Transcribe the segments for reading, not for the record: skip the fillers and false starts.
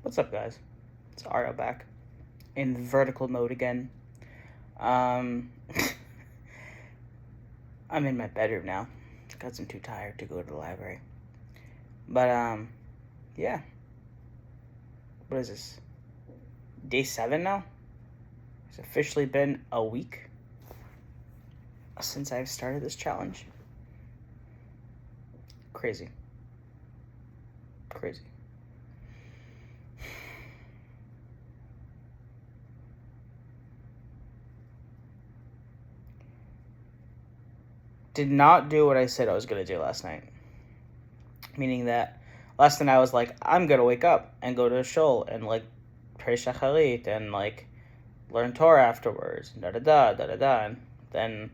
What's up, guys? It's Ario back in vertical mode again. Um, I'm in my bedroom now because I'm too tired to go to the library. But yeah. What is this? Day 7 now. It's officially been a week since I've started this challenge. Crazy. Did not do what I said I was gonna do last night. Meaning that last night I was like, I'm gonna wake up and go to a shul and like pray shacharit and like learn Torah afterwards. Da da da da da da. And then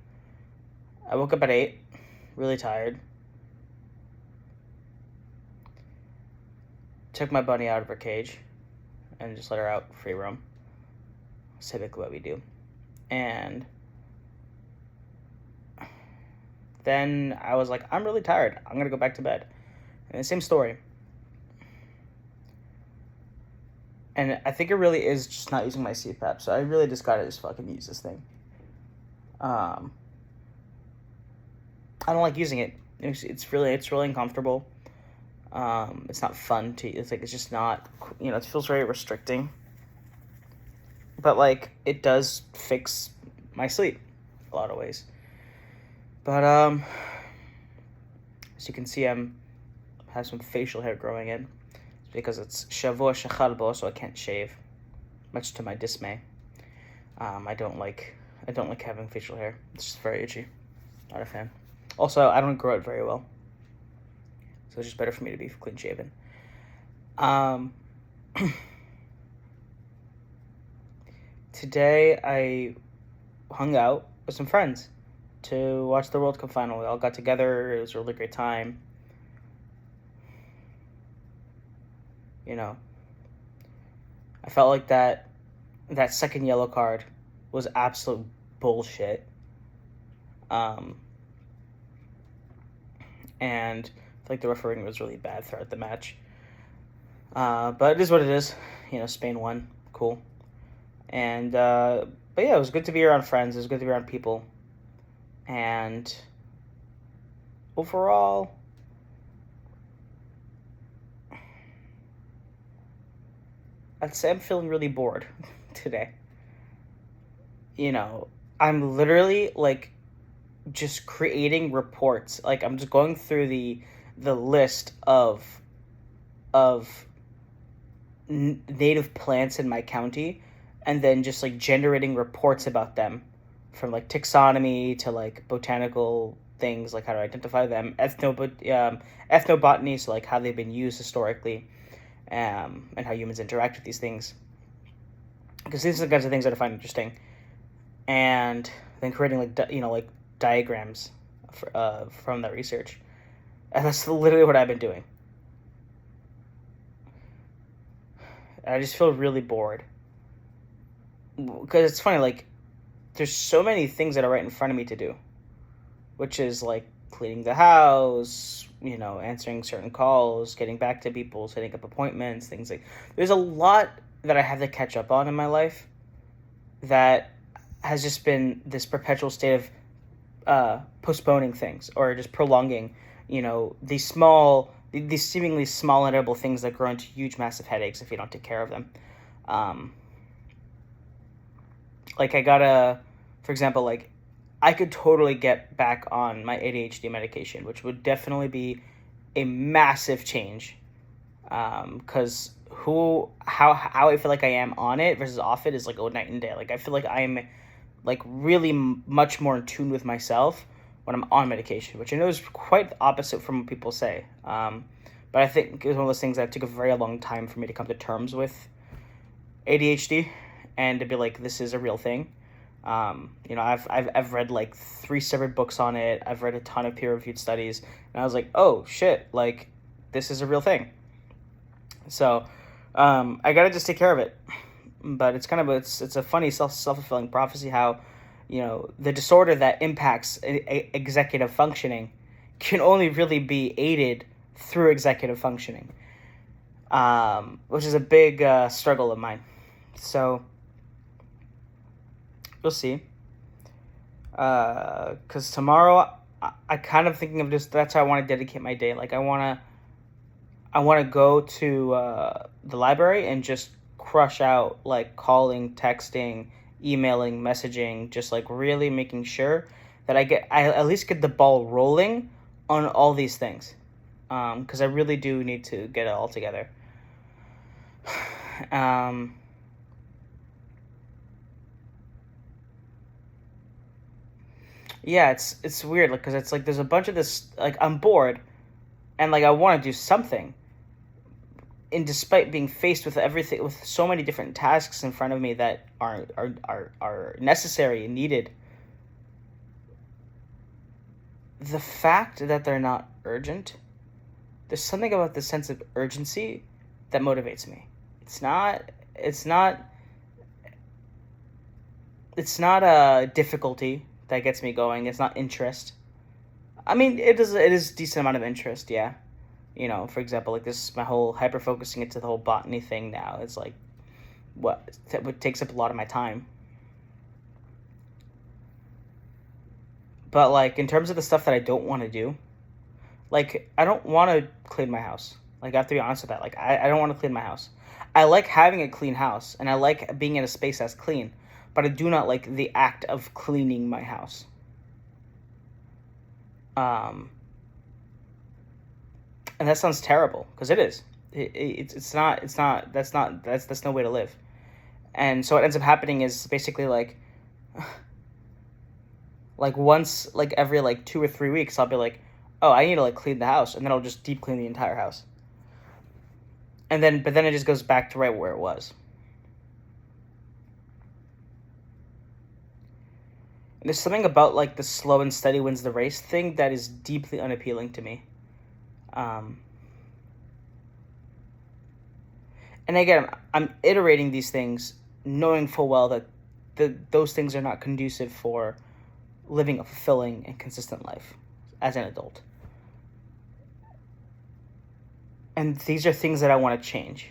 I woke up at 8, really tired. Took my bunny out of her cage and just let her out free roam. That's typically what we do. And then I was like, I'm really tired. I'm gonna go back to bed. And the same story. And I think it really is just not using my CPAP. So I really just gotta just fucking use this thing. I don't like using it. It's really uncomfortable. It's not fun to. It's just not. It feels very restricting. But like it does fix my sleep, a lot of ways. But as you can see, I have some facial hair growing in. It's because it's shavua shechal bo, so I can't shave, much to my dismay. I don't like having facial hair. It's just very itchy. Not a fan. Also, I don't grow it very well, so it's just better for me to be clean shaven. Today I hung out with some friends to watch the World Cup final. We all got together. It was a really great time. I felt like that second yellow card was absolute bullshit. And I feel like the refereeing was really bad throughout the match. But it is what it is. Spain won. Cool. And but yeah, it was good to be around friends. It was good to be around people. And overall, I'd say I'm feeling really bored today. I'm literally like just creating reports. Like I'm just going through the list of native plants in my county, and then just like generating reports about them, from like taxonomy to like botanical things, like how to identify them, ethnobotany, so like how they've been used historically, and how humans interact with these things. Because these are the kinds of things that I find interesting, and then creating like diagrams from that research, and that's literally what I've been doing. I just feel really bored because it's funny, like there's so many things that are right in front of me to do, which is like cleaning the house, answering certain calls, getting back to people, setting up appointments, things like. There's a lot that I have to catch up on in my life that has just been this perpetual state of postponing things, or just prolonging, these seemingly small and edible things that grow into huge, massive headaches if you don't take care of them. Like for example, like I could totally get back on my ADHD medication, which would definitely be a massive change. Because how I feel like I am on it versus off it is like night and day. Like I feel like I'm like really much more in tune with myself when I'm on medication, which I know is quite the opposite from what people say. But I think it was one of those things that took a very long time for me to come to terms with ADHD and to be like, this is a real thing. I've read like 3 separate books on it. I've read a ton of peer-reviewed studies, and I was like, oh shit, like this is a real thing. So I gotta just take care of it. But it's it's a funny self-fulfilling prophecy how, the disorder that impacts executive functioning can only really be aided through executive functioning. which is a big struggle of mine. So we'll see. Because tomorrow, I kind of thinking of just that's how I want to dedicate my day. Like I want to go to the library and just crush out like calling, texting, emailing, messaging, just like really making sure that I at least get the ball rolling on all these things. Because I really do need to get it all together. um, yeah, it's weird, like, because it's like there's a bunch of this, like, I'm bored and like I want to do something, and despite being faced with everything, with so many different tasks in front of me that are necessary and needed, the fact that they're not urgent, there's something about the sense of urgency that motivates me. It's not it's not it's not a difficulty that gets me going. It's not interest. I mean, it is a decent amount of interest, yeah. For example, like this, my whole hyper focusing into the whole botany thing now. It's like what takes up a lot of my time. But like in terms of the stuff that I don't want to do, like I don't want to clean my house. Like I have to be honest with that. Like I don't want to clean my house. I like having a clean house and I like being in a space that's clean, but I do not like the act of cleaning my house. Um, and that sounds terrible because it is. That's no way to live. And so what ends up happening is basically like once, like every like 2 or 3 weeks, I'll be like, oh, I need to like clean the house, and then I'll just deep clean the entire house. But then it just goes back to right where it was. And there's something about like the slow and steady wins the race thing that is deeply unappealing to me. Um, and again, I'm iterating these things, knowing full well that those things are not conducive for living a fulfilling and consistent life as an adult. And these are things that I want to change.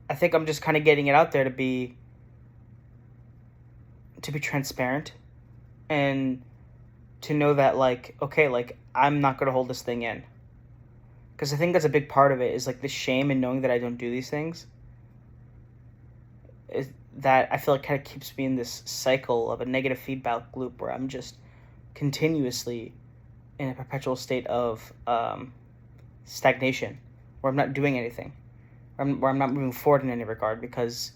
I think I'm just kind of getting it out there to be transparent and to know that like okay, like I'm not going to hold this thing in, because I think that's a big part of it is like the shame in knowing that I don't do these things, is that I feel like kind of keeps me in this cycle of a negative feedback loop where I'm just continuously in a perpetual state of stagnation, where I'm not doing anything, where I'm not moving forward in any regard, because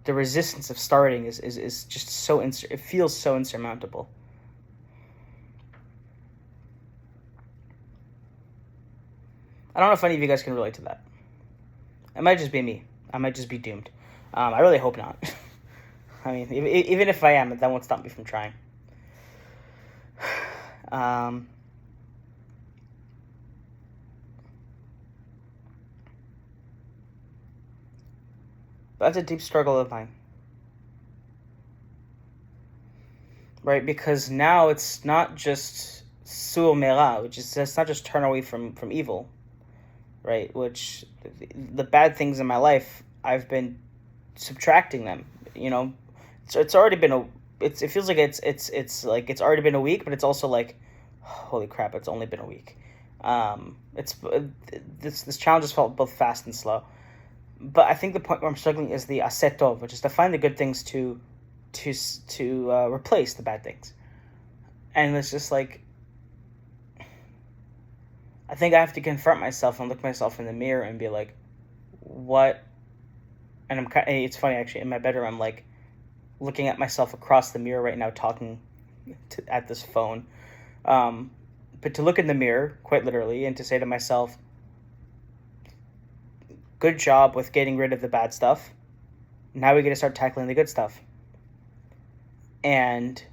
the resistance of starting is just so it feels so insurmountable. I don't know if any of you guys can relate to that. It might just be me. I might just be doomed. I really hope not. I mean, even if I am, that won't stop me from trying. Um, but that's a deep struggle of mine, right? Because now it's not just sur mera, which is it's not just turn away from evil, right? Which the bad things in my life, I've been subtracting them. It's already been it feels like it's like it's already been a week, but it's also like, holy crap, it's only been a week. It's this challenge has felt both fast and slow, but I think the point where I'm struggling is the asetov, which is to find the good things to replace the bad things, and it's just like I think I have to confront myself and look myself in the mirror and be like, what? And it's funny actually, in my bedroom I'm like looking at myself across the mirror right now, talking at this phone. But to look in the mirror, quite literally, and to say to myself, good job with getting rid of the bad stuff. Now we got to start tackling the good stuff. And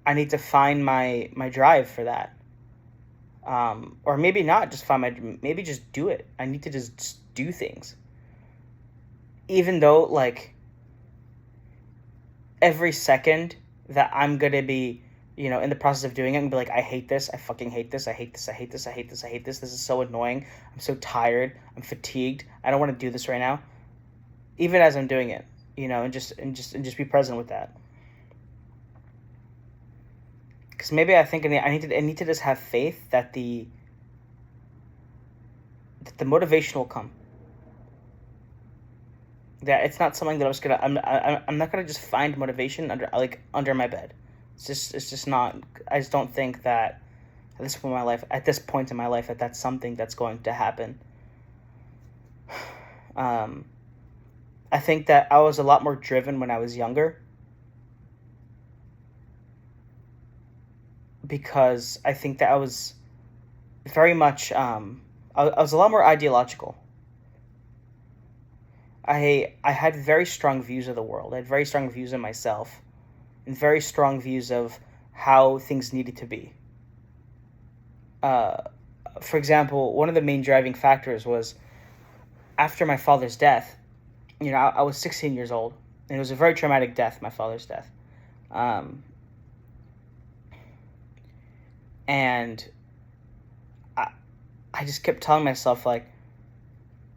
I need to find my drive for that. Or maybe not just maybe just do it. I need to just do things. Even though, like, every second that I'm going to be, in the process of doing it, and be like, I hate this, I fucking hate this, I hate this, I hate this, I hate this, I hate this, this is so annoying, I'm so tired, I'm fatigued, I don't want to do this right now, even as I'm doing it, and just be present with that. Because maybe I think I need to just have faith that the motivation will come. That it's not something that I'm not gonna just find motivation under my bed. It's just not. I just don't think that at this point in my life, that that's something that's going to happen. I think that I was a lot more driven when I was younger, because I think that I was very much I was a lot more ideological. I had very strong views of the world. I had very strong views of myself, and very strong views of how things needed to be. Uh, for example, one of the main driving factors was after my father's death. I was 16 years old, and it was a very traumatic death, my father's death. Um, and I, I just kept telling myself, like,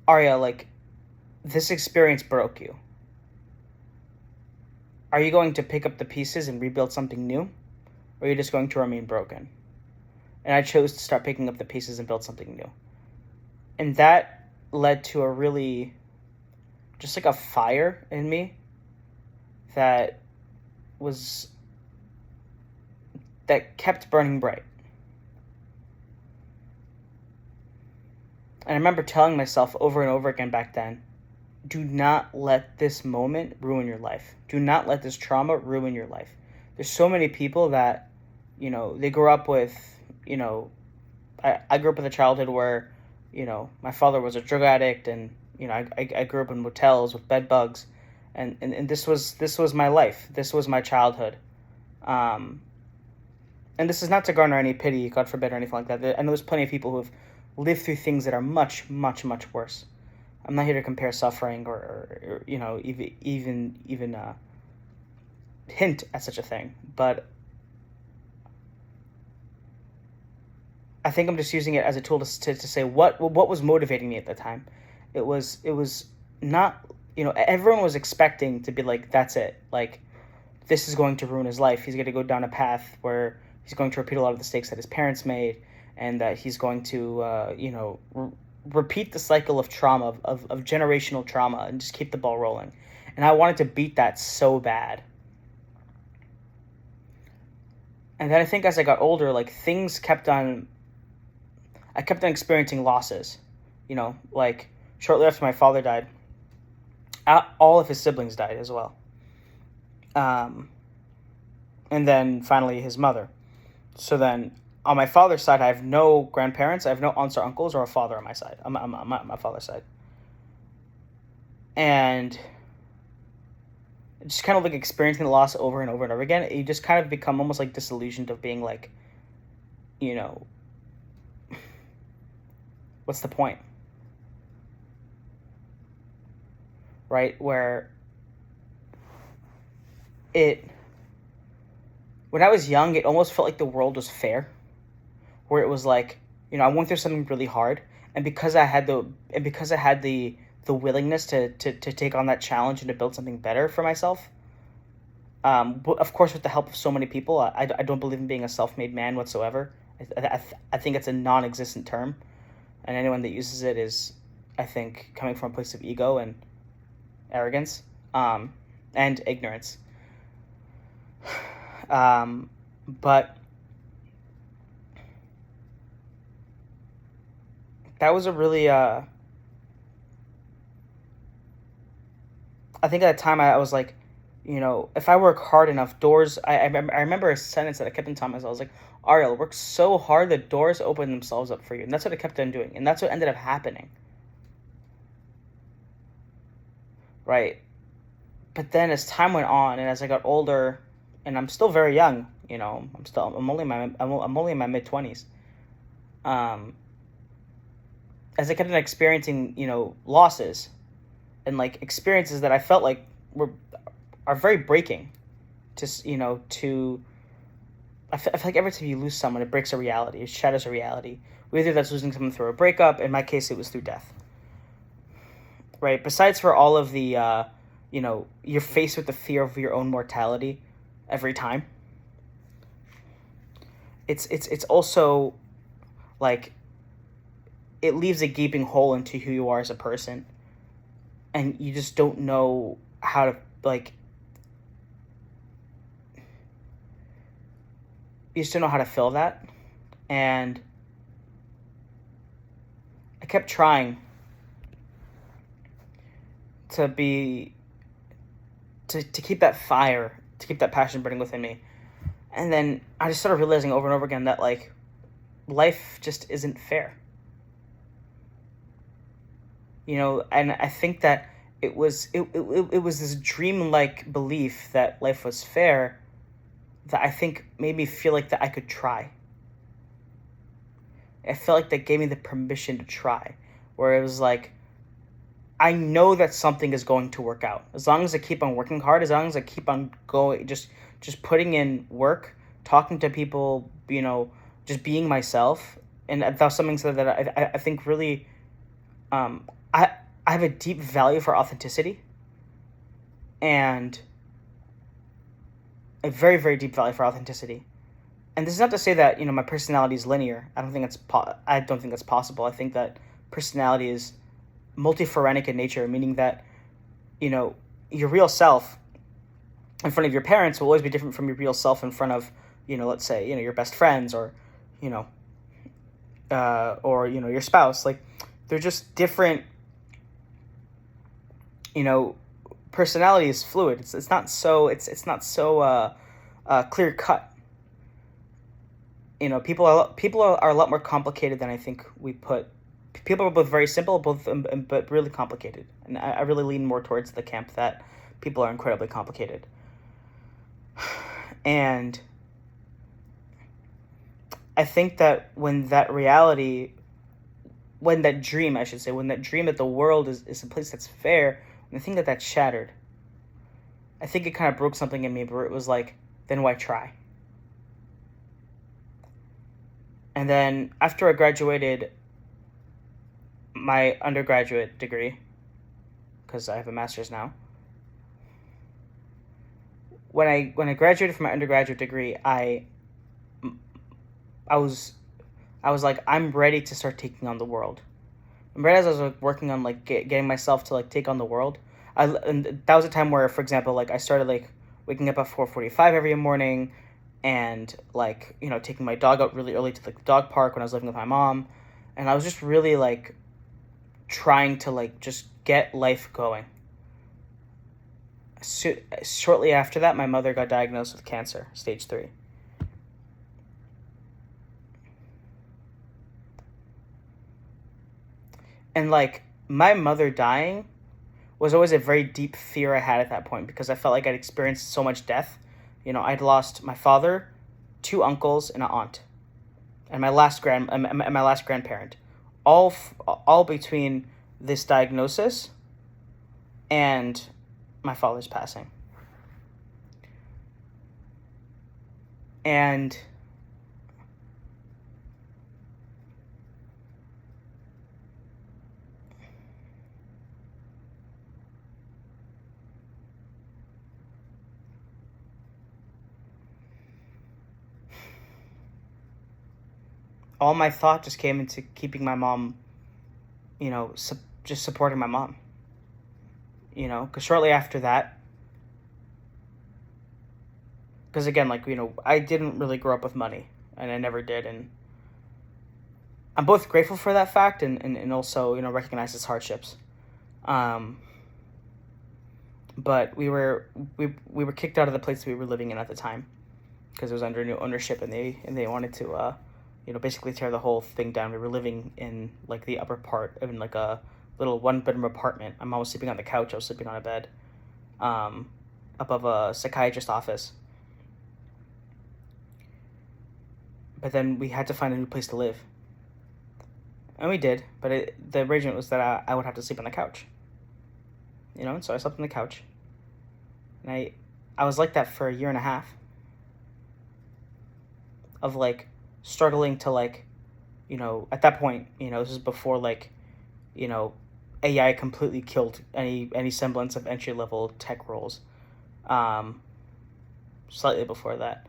Arya, like, this experience broke you. Are you going to pick up the pieces and rebuild something new? Or are you just going to remain broken? And I chose to start picking up the pieces and build something new. And that led to a really, just like a fire in me that was, that kept burning bright. And I remember telling myself over and over again back then, do not let this moment ruin your life. Do not let this trauma ruin your life. There's so many people that, they grew up with, I grew up with a childhood where, my father was a drug addict, and, I grew up in motels with bed bugs, and this was my life. This was my childhood. And this is not to garner any pity, God forbid, or anything like that. I know there's plenty of people who have lived through things that are much, much, much worse. I'm not here to compare suffering or even hint at such a thing, but I think I'm just using it as a tool to say what was motivating me at the time. It was not, everyone was expecting to be like, that's it, like, this is going to ruin his life. He's going to go down a path where he's going to repeat a lot of the mistakes that his parents made, and that he's going to repeat the cycle of trauma, of generational trauma, and just keep the ball rolling. And I wanted to beat that so bad. And then I think as I got older, like, I kept on experiencing losses. Like, shortly after my father died, all of his siblings died as well. And then finally his mother. So then on my father's side, I have no grandparents. I have no aunts or uncles or a father on my side, on my father's side. And just kind of like experiencing the loss over and over and over again, you just kind of become almost like disillusioned of being like, what's the point? Right? Where when I was young, it almost felt like the world was fair. Where it was like, I went through something really hard, and because I had the willingness to take on that challenge and to build something better for myself, but of course with the help of so many people, I don't believe in being a self-made man whatsoever. I think it's a non-existent term, and anyone that uses it is, I think, coming from a place of ego and arrogance, and ignorance. But that was a really, I think at the time I was like, if I work hard enough, doors, I remember a sentence that I kept on telling myself. I was like, Ariel, work so hard that doors open themselves up for you. And that's what I kept on doing. And that's what ended up happening. Right? But then as time went on, and as I got older, and I'm still very young, I'm only in my mid-20s. As I kept on experiencing, losses, and like experiences that I felt like are very breaking, to I feel like every time you lose someone, it breaks a reality. It shatters a reality. Whether that's losing someone through a breakup. In my case, it was through death. Right. Besides for all of the, you're faced with the fear of your own mortality every time. It's also like it leaves a gaping hole into who you are as a person, and you just don't know how to like. You just don't know how to fill that, and I kept trying to keep that fire, to keep that passion burning within me. And then I just started realizing over and over again that like life just isn't fair. And I think that it was this dream-like belief that life was fair that I think made me feel like that I could try. I felt like that gave me the permission to try, where it was like, I know that something is going to work out. As long as I keep on working hard, as long as I keep on going, just putting in work, talking to people, just being myself. And that's something that I think really, I have a deep value for authenticity, and a very, very deep value for authenticity. And this is not to say that my personality is linear. I don't think that's possible. I think that personality is multiphorenic in nature, meaning that your real self in front of your parents will always be different from your real self in front of let's say your best friends, or your spouse. Like, they're just different. Personality is fluid. It's not so clear cut. People are a lot more complicated than I think we put. People are both very simple, but really complicated, and I really lean more towards the camp that people are incredibly complicated. And I think that when that dream that the world is a place that's fair, and I think that shattered, I think it kind of broke something in me where it was like, then why try? And then after I graduated my undergraduate degree, because I have a master's now, when I graduated from my undergraduate degree, I was like, I'm ready to start taking on the world. And right as I was like working on like getting myself to like take on the world, and that was a time where, for example, like I started like waking up at 4:45 every morning, and like taking my dog out really early to like the dog park when I was living with my mom, and I was just really like trying to like just get life going. Shortly after that, my mother got diagnosed with cancer, stage 3. And like my mother dying was always a very deep fear I had at that point, because I felt like I'd experienced so much death. I'd lost my father, 2 uncles, and an aunt, and my last grandparent, all between this diagnosis and my father's passing. And all my thought just came into keeping my mom, just supporting my mom. Because shortly after that, because again, like, I didn't really grow up with money, and I never did, and I'm both grateful for that fact and also, recognize its hardships. But we were kicked out of the place we were living in at the time, because it was under new ownership, and they wanted to, basically tear the whole thing down. We were living in like the upper part of like a little 1-bedroom apartment. My mom was sleeping on the couch. I was sleeping on a bed, above a psychiatrist's office. But then we had to find a new place to live. And we did, but the arrangement was that I would have to sleep on the couch. So I slept on the couch. And I was like that for a year and a half. of like struggling to like, at that point, this is before like, you know, AI completely killed any semblance of entry level tech roles. Um, Slightly before that,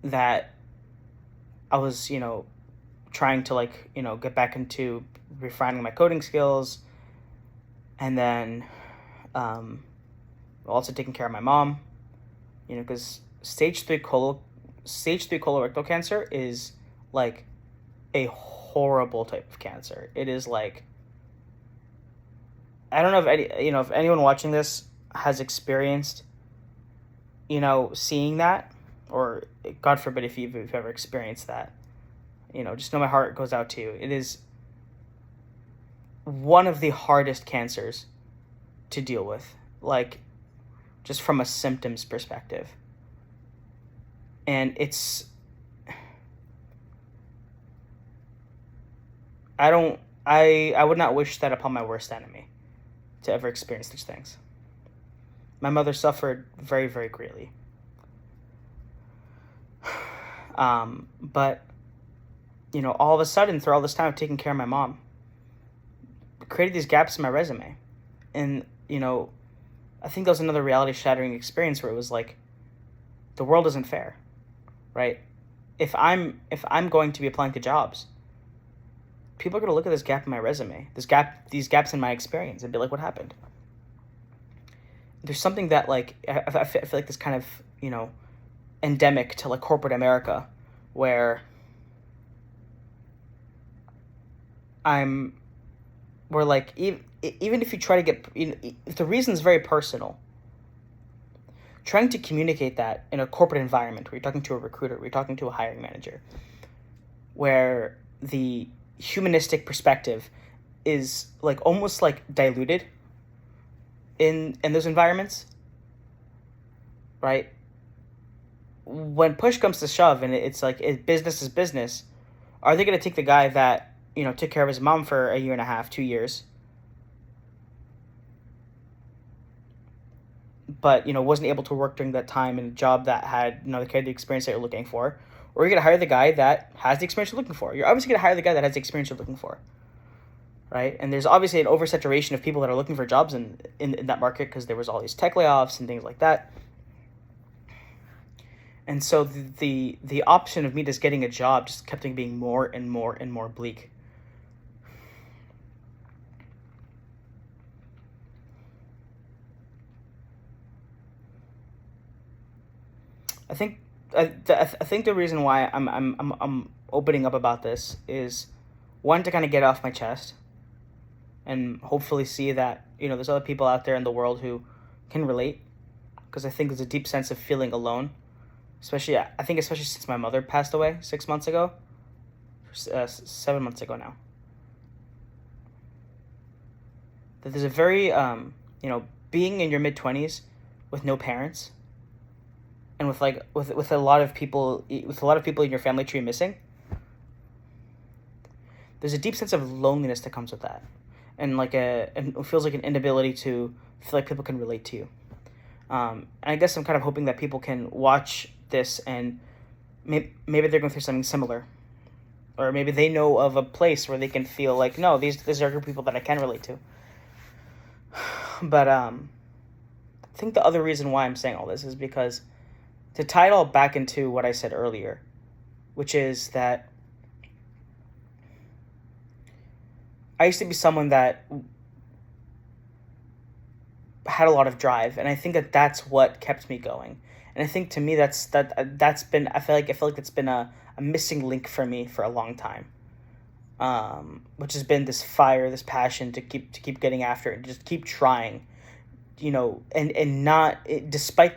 that I was, trying to like, get back into refining my coding skills, and then also taking care of my mom, because stage three colorectal cancer is like a horrible type of cancer. It is like, I don't know if anyone watching this has experienced, seeing that, or God forbid if you've ever experienced that, just know my heart goes out to you. It is one of the hardest cancers to deal with, like just from a symptoms perspective. And I would not wish that upon my worst enemy, to ever experience these things. My mother suffered very, very greatly. But, all of a sudden, through all this time of taking care of my mom, created these gaps in my resume. And, I think that was another reality shattering experience where it was like, the world isn't fair, right? If I'm going to be applying to jobs, people are going to look at this gap in my resume, these gaps in my experience, and be like, what happened? There's something that like I feel like this kind of endemic to like corporate America, where where like even if you try to get, if the reason's very personal, trying to communicate that in a corporate environment where you're talking to a recruiter, where you're talking to a hiring manager, where the humanistic perspective is like almost like diluted in those environments, right? When push comes to shove and it's like business is business, are they going to take the guy that took care of his mom for a year and a half, 2 years, but wasn't able to work during that time in a job that had the experience that you're looking for? Or you're going to hire the guy that has the experience you're looking for? You're obviously going to hire the guy that has the experience you're looking for, right? And there's obviously an oversaturation of people that are looking for jobs in that market, because there was all these tech layoffs and things like that. And so the option of me just getting a job just kept being more and more and more bleak. I think the reason why I'm opening up about this is, one, to kind of get off my chest, and hopefully see that there's other people out there in the world who can relate, because I think there's a deep sense of feeling alone, especially since my mother passed away 6 months ago, 7 months ago now. That there's a very being in your mid-20s with no parents, and with a lot of people in your family tree missing, there's a deep sense of loneliness that comes with that, and and it feels like an inability to feel like people can relate to you. And I guess I'm kind of hoping that people can watch this and maybe they're going through something similar, or maybe they know of a place where they can feel like, no, these are a group of people that I can relate to. But I think the other reason why I'm saying all this is because, to tie it all back into what I said earlier, which is that I used to be someone that had a lot of drive, and I think that that's what kept me going. And I think, to me, that's been, I feel like it's been a missing link for me for a long time, which has been this fire, this passion to keep getting after it, just keep trying, and not, despite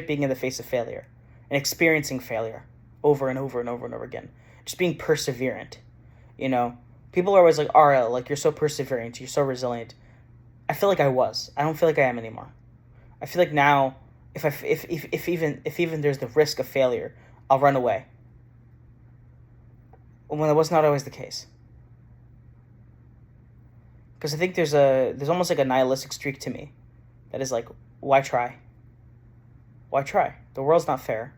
being in the face of failure and experiencing failure over and over and over and over again, just being perseverant. People are always like, RL, like, you're so perseverant, you're so resilient. I feel like I was. I don't feel like I am anymore. I feel like now, if even there's the risk of failure, I'll run away, when that was not always the case. Because I think there's almost like a nihilistic streak to me that is like, why try? why try? The world's not fair.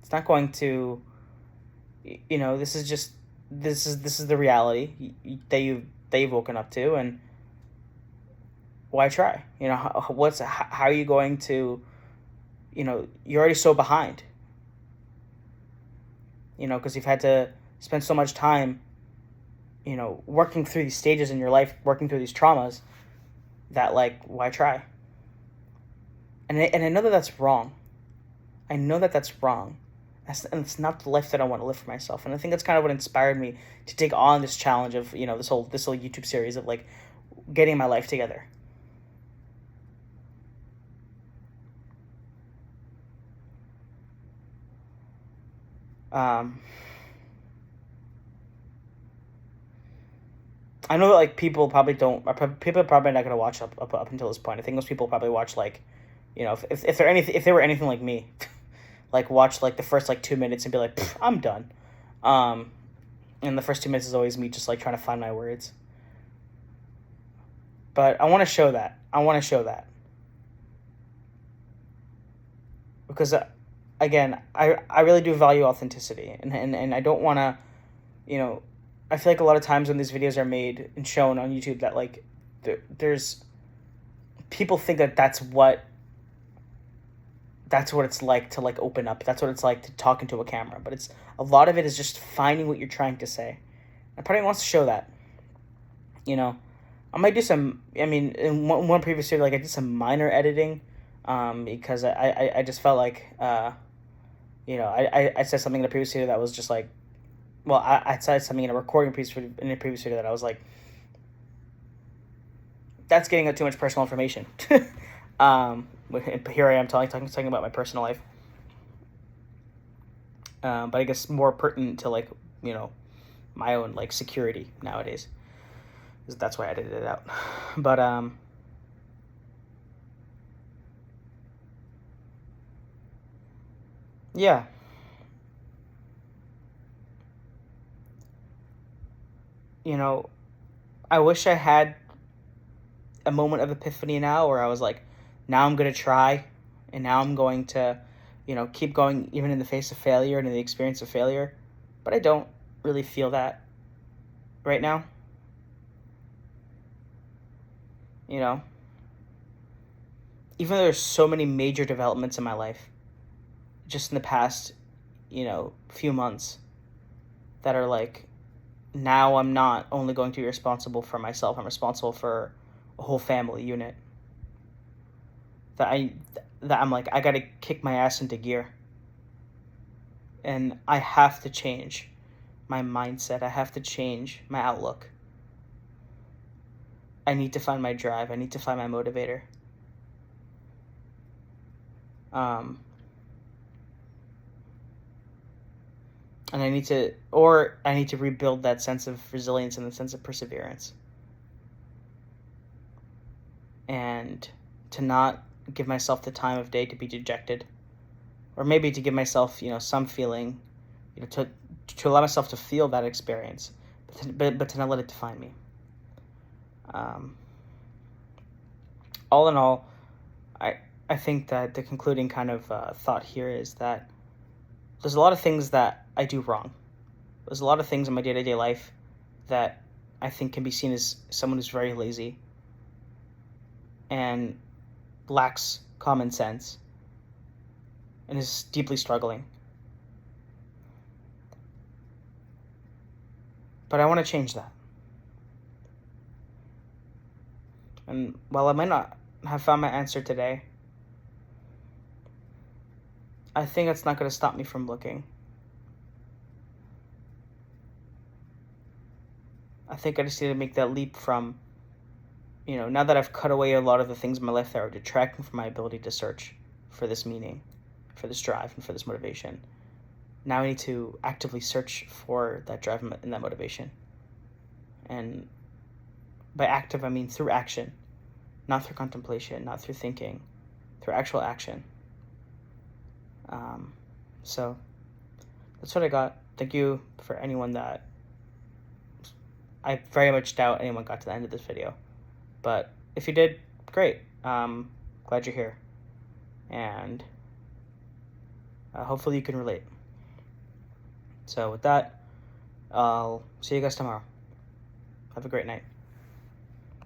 It's not going to, this is just, this is the reality that you've woken up to, and why try? How are you going to, you're already so behind, because you've had to spend so much time, working through these stages in your life, working through these traumas, that, like, why try? And I know that that's wrong. I know that that's wrong. And it's not the life that I want to live for myself. And I think that's kind of what inspired me to take on this challenge of, this whole YouTube series of, like, getting my life together. I know that, like, people probably are probably not going to watch up until this point. I think most people probably watch, like, if they were anything like me, like, watch, like, the first, like, 2 minutes and be like, I'm done. And the first 2 minutes is always me just, like, trying to find my words. But I want to show that. Because, again, I really do value authenticity. And I don't want to, I feel like a lot of times when these videos are made and shown on YouTube that, like, there's people think that that's what it's like to, like, open up. That's what it's like to talk into a camera. But it's a lot of it is just finding what you're trying to say. And part of me wants to show that. I might do some. I mean, in one previous video, like, I did some minor editing, because I just felt like, I said something in the previous video that was just like, well, I said something in a previous video that I was like, that's getting at too much personal information. Here I am talking about my personal life. But I guess more pertinent to, like, my own, like, security nowadays. That's why I edited it out. But yeah. I wish I had a moment of epiphany now where I was like, now I'm going to try, and now I'm going to, keep going even in the face of failure and in the experience of failure. But I don't really feel that right now. Even though there's so many major developments in my life, just in the past, few months, that are like, now I'm not only going to be responsible for myself, I'm responsible for a whole family unit. That I'm like, I gotta kick my ass into gear. And I have to change my mindset. I have to change my outlook. I need to find my drive. I need to find my motivator. And I need to rebuild that sense of resilience and the sense of perseverance. And to not give myself the time of day to be dejected. Or maybe to give myself, some feeling, to allow myself to feel that experience, but to not let it define me. All in all, I think that the concluding kind of thought here is that there's a lot of things that I do wrong. There's a lot of things in my day-to-day life that I think can be seen as someone who's very lazy and lacks common sense and is deeply struggling. But I want to change that. And while I might not have found my answer today, I think it's not going to stop me from looking. I think I just need to make that leap from, now that I've cut away a lot of the things in my life that are detracting from my ability to search for this meaning, for this drive, and for this motivation. Now I need to actively search for that drive and that motivation. And by active, I mean through action, not through contemplation, not through thinking, through actual action. So that's what I got. Thank you for anyone that, I very much doubt anyone got to the end of this video. But if you did, great. Glad you're here. and hopefully you can relate. So with that, I'll see you guys tomorrow. Have a great night.